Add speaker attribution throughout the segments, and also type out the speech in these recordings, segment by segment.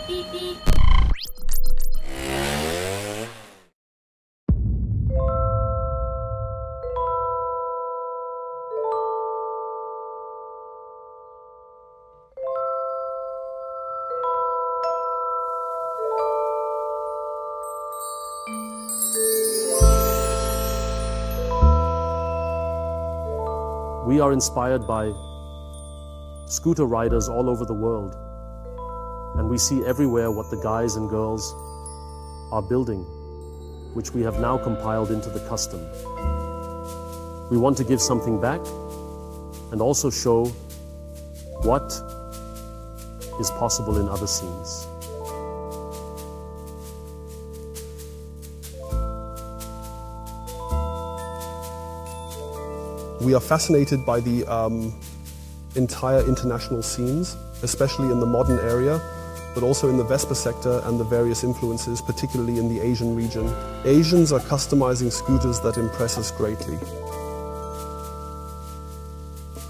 Speaker 1: We are inspired by scooter riders all over the world, and we see everywhere what the guys and girls are building, which we have now compiled into the custom. We want to give something back and also show what is possible in other scenes.
Speaker 2: We are fascinated by the entire international scenes, especially in the modern area, but also in the Vespa sector and the various influences, particularly in the Asian region. Asians are customizing scooters that impress us greatly.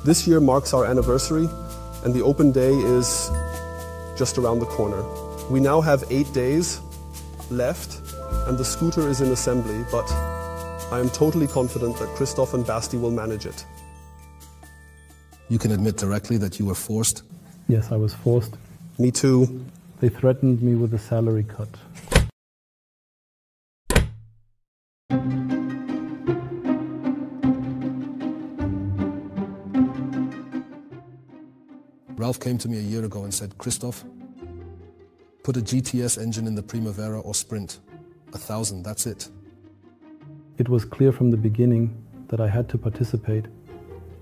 Speaker 2: This year marks our anniversary, and the open day is just around the corner. We now have 8 days left, and the scooter is in assembly, but I am totally confident that Christoph and Basti will manage it.
Speaker 3: You can admit directly that you were forced?
Speaker 4: Yes, I was forced.
Speaker 2: Me too.
Speaker 4: They threatened me with a salary cut.
Speaker 3: Ralph came to me a year ago and said, Christoph, put a GTS engine in the Primavera or Sprint. 1,000, that's it.
Speaker 4: It was clear from the beginning that I had to participate.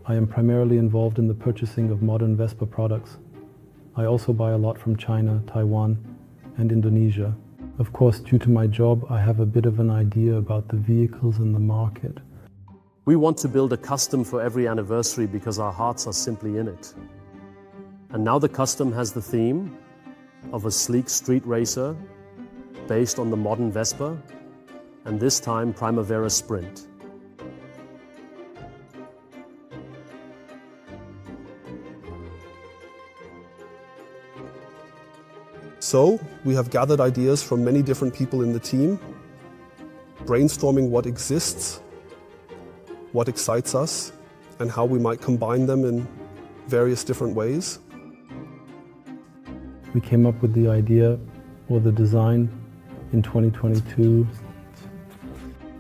Speaker 4: I am primarily involved in the purchasing of modern Vespa products. I also buy a lot from China, Taiwan, and Indonesia. Of course, due to my job, I have a bit of an idea about the vehicles in the market.
Speaker 1: We want to build a custom for every anniversary because our hearts are simply in it. And now the custom has the theme of a sleek street racer based on the modern Vespa, and this time Primavera Sprint.
Speaker 2: So, we have gathered ideas from many different people in the team, brainstorming what exists, what excites us, and how we might combine them in various different ways.
Speaker 4: We came up with the idea or the design in 2022.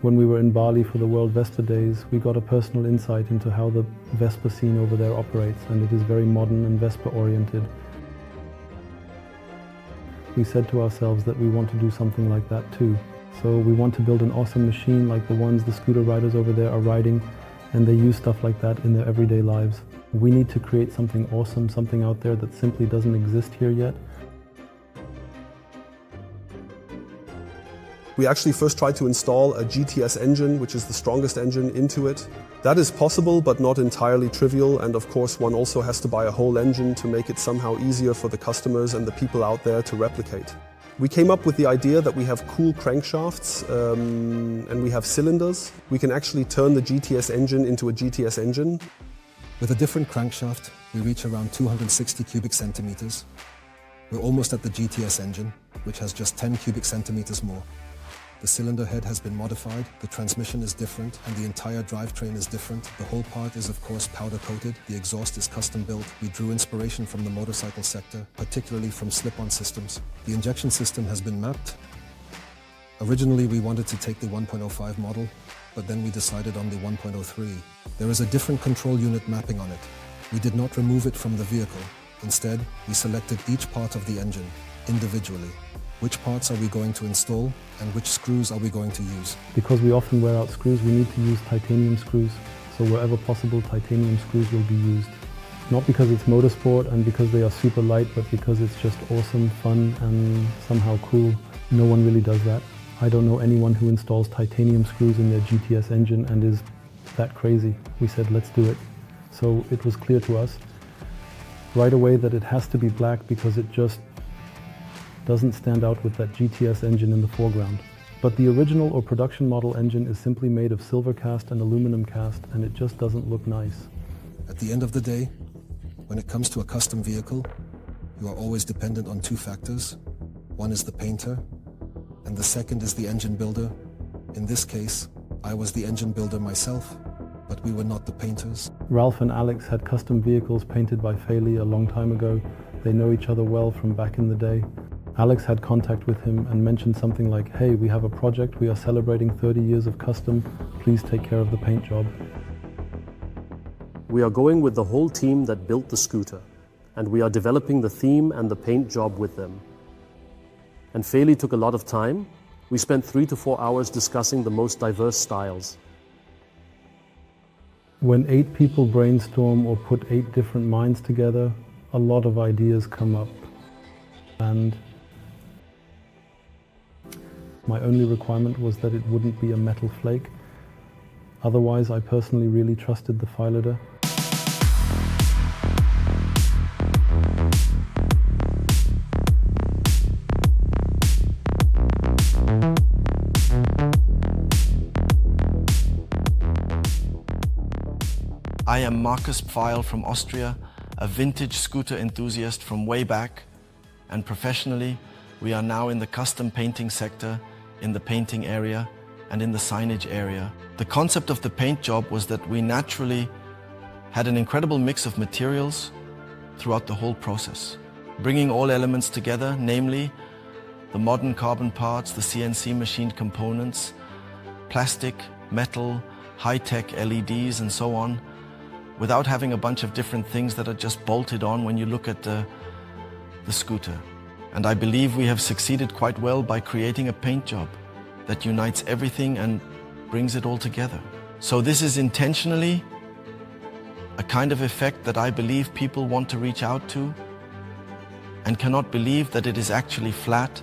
Speaker 4: When we were in Bali for the World Vespa Days, we got a personal insight into how the Vespa scene over there operates, and it is very modern and Vespa oriented. We said to ourselves that we want to do something like that too. So we want to build an awesome machine like the ones the scooter riders over there are riding, and they use stuff like that in their everyday lives. We need to create something awesome, something out there that simply doesn't exist here yet.
Speaker 2: We actually first tried to install a GTS engine, which is the strongest engine, into it. That is possible, but not entirely trivial, and of course one also has to buy a whole engine to make it somehow easier for the customers and the people out there to replicate. We came up with the idea that we have cool crankshafts and we have cylinders. We can actually turn the GTS engine into a GTS engine.
Speaker 3: With a different crankshaft, we reach around 260 cubic centimeters. We're almost at the GTS engine, which has just 10 cubic centimeters more. The cylinder head has been modified, the transmission is different, and the entire drivetrain is different. The whole part is of course powder coated, the exhaust is custom built. We drew inspiration from the motorcycle sector, particularly from slip-on systems. The injection system has been mapped. Originally we wanted to take the 1.05 model, but then we decided on the 1.03. There is a different control unit mapping on it. We did not remove it from the vehicle. Instead, we selected each part of the engine, individually. Which parts are we going to install and which screws are we going to use?
Speaker 4: Because we often wear out screws, we need to use titanium screws. So wherever possible, titanium screws will be used. Not because it's motorsport and because they are super light, but because it's just awesome, fun, and somehow cool. No one really does that. I don't know anyone who installs titanium screws in their GTS engine and is that crazy. We said, let's do it. So it was clear to us right away that it has to be black because it just doesn't stand out with that GTS engine in the foreground. But the original or production model engine is simply made of silver cast and aluminum cast, and it just doesn't look nice.
Speaker 3: At the end of the day, when it comes to a custom vehicle, you are always dependent on two factors: One is the painter, and the second is the engine builder. In this case, I was the engine builder myself, but we were not the painters.
Speaker 4: Ralph and Alex had custom vehicles painted by Feli a long time ago. They know each other well from back in the day. Alex had contact with him and mentioned something like, "Hey, we have a project, we are celebrating 30 years of custom, please take care of the paint job."
Speaker 1: We are going with the whole team that built the scooter, and we are developing the theme and the paint job with them. And Feli took a lot of time. We spent 3 to 4 hours discussing the most diverse styles.
Speaker 4: When 8 people brainstorm or put 8 different minds together, a lot of ideas come up. And my only requirement was that it wouldn't be a metal flake. Otherwise, I personally really trusted the Fileter.
Speaker 5: I am Markus Pfeil from Austria, a vintage scooter enthusiast from way back, and professionally, we are now in the custom painting sector, in the painting area, and in the signage area. The concept of the paint job was that we naturally had an incredible mix of materials throughout the whole process, bringing all elements together, namely the modern carbon parts, the CNC machined components, plastic, metal, high-tech LEDs, and so on, without having a bunch of different things that are just bolted on when you look at the scooter. And I believe we have succeeded quite well by creating a paint job that unites everything and brings it all together. So this is intentionally a kind of effect that I believe people want to reach out to and cannot believe that it is actually flat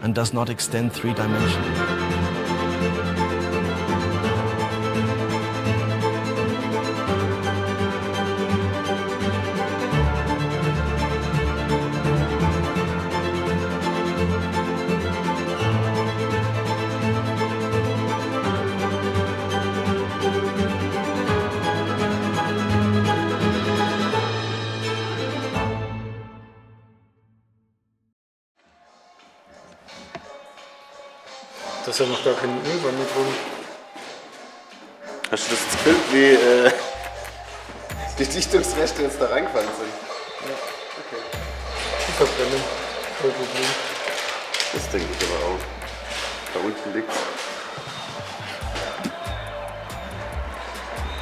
Speaker 5: and does not extend three-dimensionally.
Speaker 6: Da ist ja noch gar kein Öl mit drin.
Speaker 7: Hast du das jetzt gefilmt, wie die Dichtungsreste jetzt da reingefallen sind?
Speaker 6: Ja, okay. Die verbrennen. Kein Problem.
Speaker 7: Das denke ich aber auch. Da unten liegt's.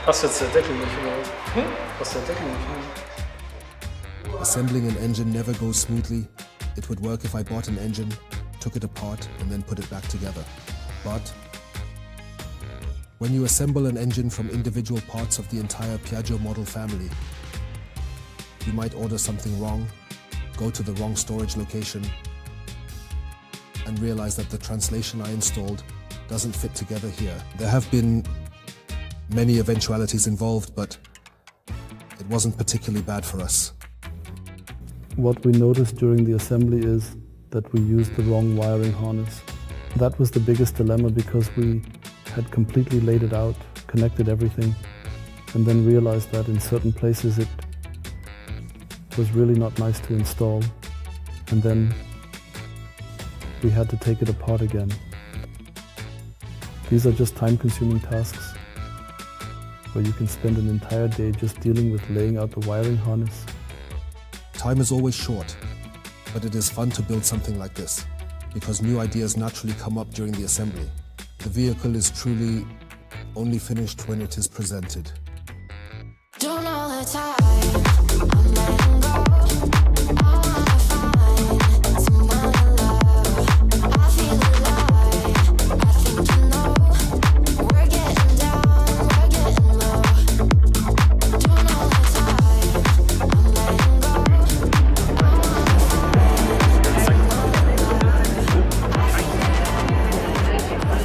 Speaker 6: Hast du jetzt der Deckel nicht oder? Hast du der Deckel nicht?
Speaker 3: Assembling an engine never goes smoothly. It would work if I bought an engine, took it apart, and then put it back together. But when you assemble an engine from individual parts of the entire Piaggio model family, you might order something wrong, go to the wrong storage location, and realize that the translation I installed doesn't fit together here. There have been many eventualities involved, but it wasn't particularly bad for us.
Speaker 4: What we noticed during the assembly is that we used the wrong wiring harness. That was the biggest dilemma because we had completely laid it out, connected everything, and then realized that in certain places it was really not nice to install, and then we had to take it apart again. These are just time-consuming tasks where you can spend an entire day just dealing with laying out the wiring harness.
Speaker 3: Time is always short, but it is fun to build something like this, because new ideas naturally come up during the assembly. The vehicle is truly only finished when it is presented.
Speaker 8: Don't know the time, I'm letting go. I wanna find someone to love. I feel alive, I think you know. We're getting down, we're getting low. Don't know the time, I'm letting go. I wanna find someone to love. I feel alive.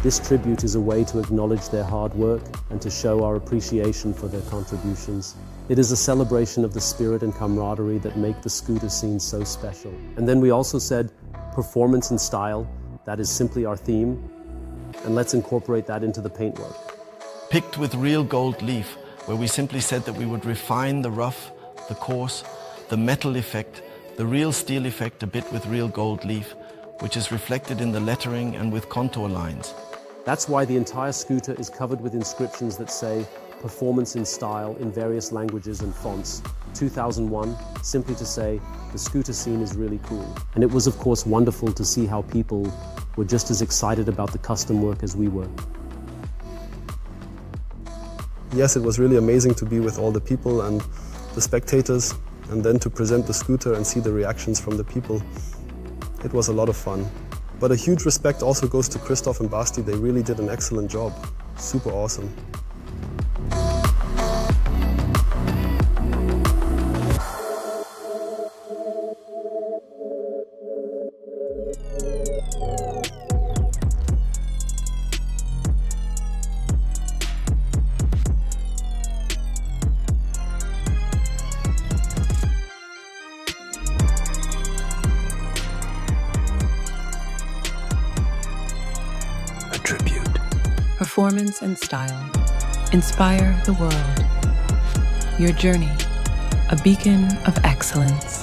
Speaker 1: This tribute is a way to acknowledge their hard work and to show our appreciation for their contributions. It is a celebration of the spirit and camaraderie that make the scooter scene so special. And then we also said, performance and style, that is simply our theme, and let's incorporate that into the paintwork.
Speaker 5: Picked with real gold leaf, where we simply said that we would refine the rough, the coarse, the metal effect, the real steel effect a bit with real gold leaf, which is reflected in the lettering and with contour lines.
Speaker 1: That's why the entire scooter is covered with inscriptions that say performance in style in various languages and fonts. 2001, simply to say the scooter scene is really cool. And it was of course wonderful to see how people were just as excited about the custom work as we were.
Speaker 2: Yes, it was really amazing to be with all the people and the spectators, and then to present the scooter and see the reactions from the people. It was a lot of fun. But a huge respect also goes to Christoph and Basti. They really did an excellent job. Super awesome.
Speaker 9: Performance and style. Inspire the world. Your journey, a beacon of excellence.